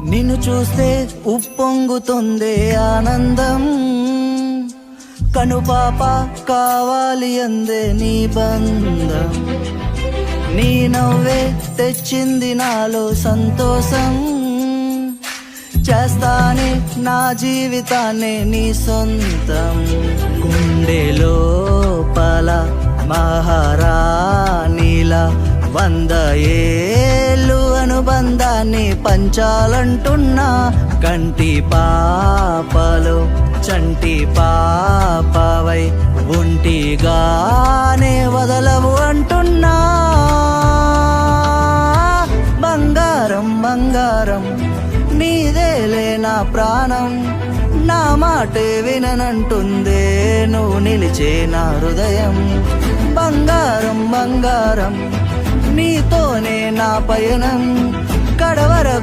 నిన్ను చూస్తే ఉప్పొంగుతుంది ఆనందం, కనుపాప కావాలి అందే నీ బంధం. నీ నవ్వే తెచ్చింది నాలో సంతోషం, చేస్తానే నా జీవితాన్ని నీ సొంతం. గుండెలో పల మహారాణిలా 100 ఏళ్ళు అనుబంధాన్ని పంచాలంటున్నా. కంటి పాపలో చంటి పాపవై ఒంటిగానే వదలవు అంటున్నా. బంగారం బంగారం నీదేలే నా ప్రాణం, నా మాటే విననంటుందే నువ్వు నిలిచే నా హృదయం. బంగారం బంగారం నీతోనే నా పయనం కడవరకు.